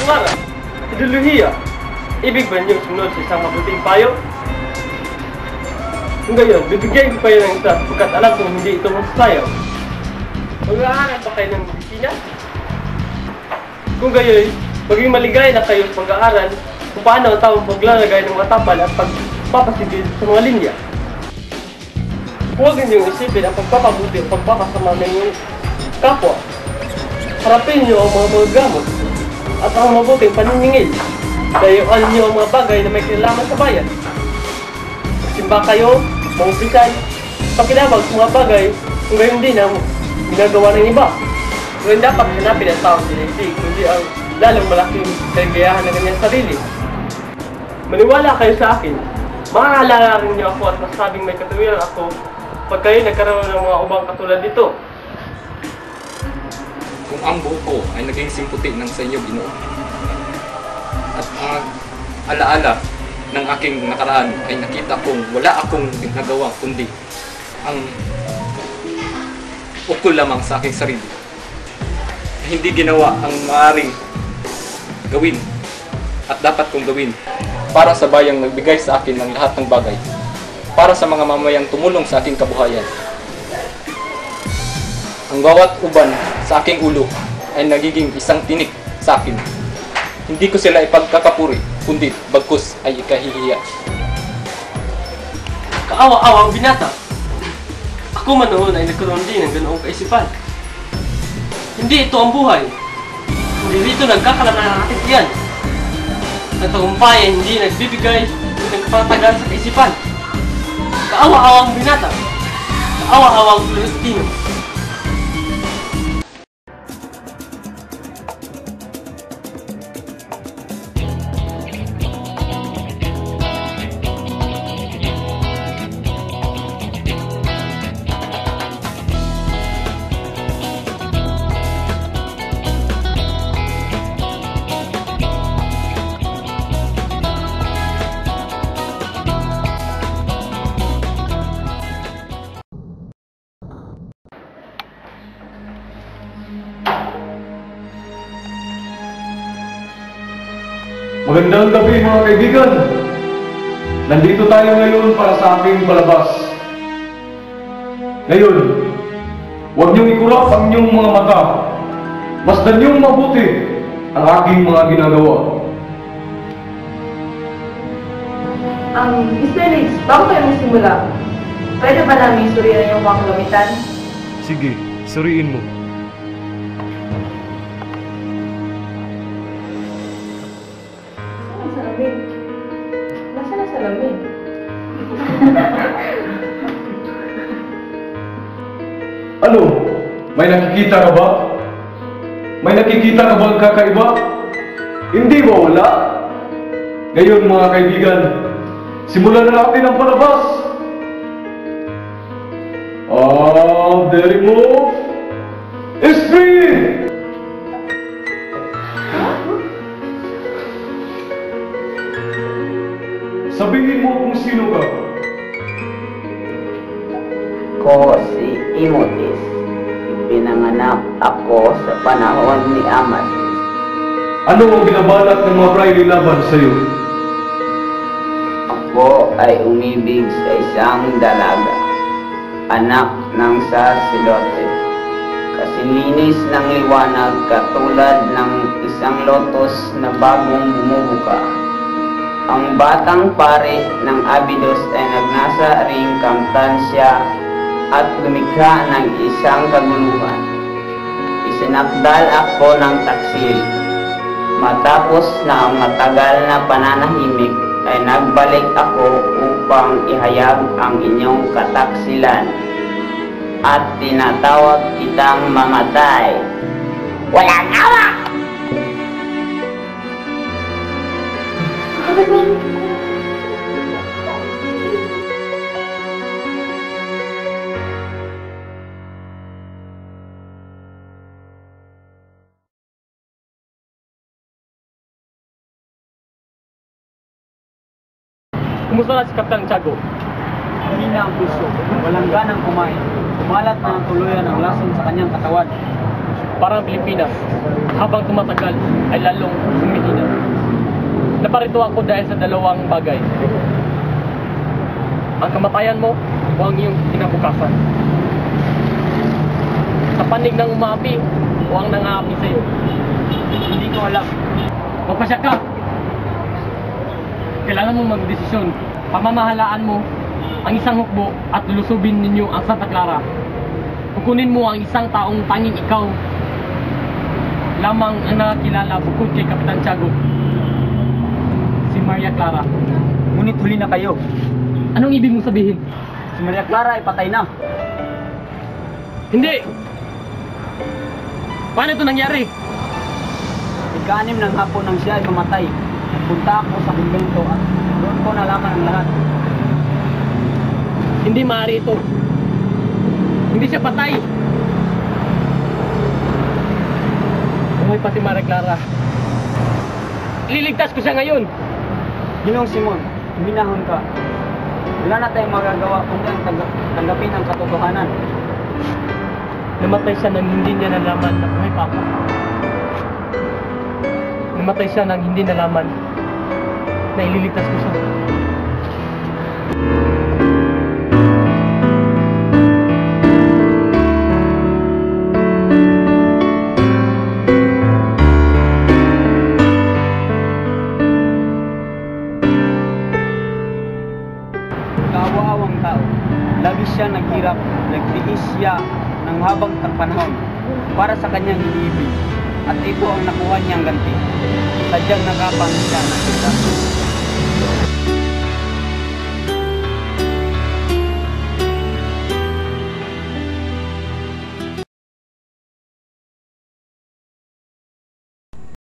pangarap, ideolohiya. Ibig ba niyong sumunod sa isang mabuting payo? Kung gayon, bibigyan ko kayo ng isa pagkat alam kong hindi ito masasayaw. Mag-aaral ba kayo ng medisina? Kung gayon, maging maligaya na kayo sa pag-aaral kung paano ang taong maglalagay ng matapal at pagpapasigil sa mga linya. Huwag ninyong isipin ang pagpapabuti o pagpapasama ng inyong kapwa. Harapin niyo ang mga magagamot at ang mabuting paniningil. Dayuan niyo ang mga bagay na may kinalaman sa bayan. Simba kayo, maupisan, pakinabag sa mga bagay kung gayon din ang ginagawa ng iba. Ngayon dapat hanapin ang taong sinisig, kundi ang lalong malaking kaligayahan ng kanyang sarili. Maniwala kayo sa akin. Makakaalala rin niyo ako at masabing may katuwiran ako pag kayo nagkaroon ng mga ubang katulad dito. Kung ang buho ko ay naging simputi ng sa inyo, Ginoo, at ang alaala ng aking nakaraan ay nakita kong wala akong ginagawa kundi ang ukol lamang sa aking sarili. Hindi ginawa ang maaaring gawin at dapat kong gawin para sa bayang nagbigay sa akin ng lahat ng bagay, para sa mga mamayang tumulong sa aking kabuhayan. Ang bawat uban sa aking ulo ay nagiging isang tinik sa akin. Hindi ko sila ipagkakapuri, kundi bagkus ay ikahihiya. Kaawa-awa ang binata. Ako man noon ay nagkaroon din ng ganoong kaisipan. Hindi ito ang buhay. Hindi dito nagkakaroon ng aking tiyan. Ang tagumpay ay hindi nagbibigay o nagpatagal sa kaisipan. Kaawa-awa ang binata. Kaawa-awa ang Pilipino. Magandang gabi mga kaibigan. Nandito tayo ngayon para sa aking palabas. Ngayon, huwag niyong ikurap ang inyong mga mata. Masdan niyong mabuti ang aking mga ginagawa. Mr. Riggs, bago kayo magsimula, pwede ba namin surian yung mga gamitan? Sige, suriin mo. Nasaan ang salamin? Ano? May nakikita ka ba? May nakikita ka ba ang kakaiba? Hindi ba wala? Ngayon mga kaibigan, simulan na natin ang palabas. The remove is free! Sabihin mo kung sino ka. Ko si Imotis. Ipinanganak ako sa panahon ni Amasis. Ano ang binabalak ng mga Friday laban sa iyo? Ako ay umibig sa isang dalaga, anak ng saselote. Kasilinis ng liwanag katulad ng isang lotos na bagong bumubuka. Ang batang pare ng Abydos ay nagnasa ring kamtansya at lumikha ng isang kaguluhan. Isinakdal ako ng taksil. Matapos na ang matagal na pananahimik, ay nagbalik ako upang ihayag ang inyong kataksilan. At tinatawag kitang mamatay. Walang awa! Kumusta na si Kapitang Tiago? Hina ang puso, walang ganang kumain. Kumalat na ang tuluyan ang lason sa kanyang katawan. Parang Pilipinas, habang tumatagal ay lalong humihina. Naparito ako dahil sa dalawang bagay. Ang kamatayan mo o ang iyong kinabukasan. Sa panig ng umaapi o ang nangaapi sa iyo. Hindi ko alam. Magpasya ka! Kailangan mo magdesisyon. Pamamahalaan mo ang isang hukbo at lulusubin ninyo ang Santa Clara. Kukunin mo ang isang taong tanging ikaw lamang ang nakakilala bukod kay Kapitan Tiago. Si Maria Clara. Ngunit huli na kayo. Anong ibig mong sabihin? Si Maria Clara ay patay na. Hindi! Paano ito nangyari? Ika-6 ng hapon nang siya ay mamatay. Nagpunta ako sa kumbento at doon ko nalaman ang lahat. Hindi maaari ito. Hindi siya patay. Buhay pa si Maria Clara. Ililigtas ko siya ngayon. Ginoong Simon, huminahon ka. Wala na tayong magagawa kundi ang tanggapin ang katotohanan. Namatay siya nang hindi niya nalaman na buhay pa ako. Namatay siya nang hindi nalaman na ililigtas ko siya. Kaawawang tao, labis siya naghirap, nagtiis siya ng habang panahon para sa kanyang iniibig. At ito ang nakuha niyang ganti. Sadyang nakapang siya na kita.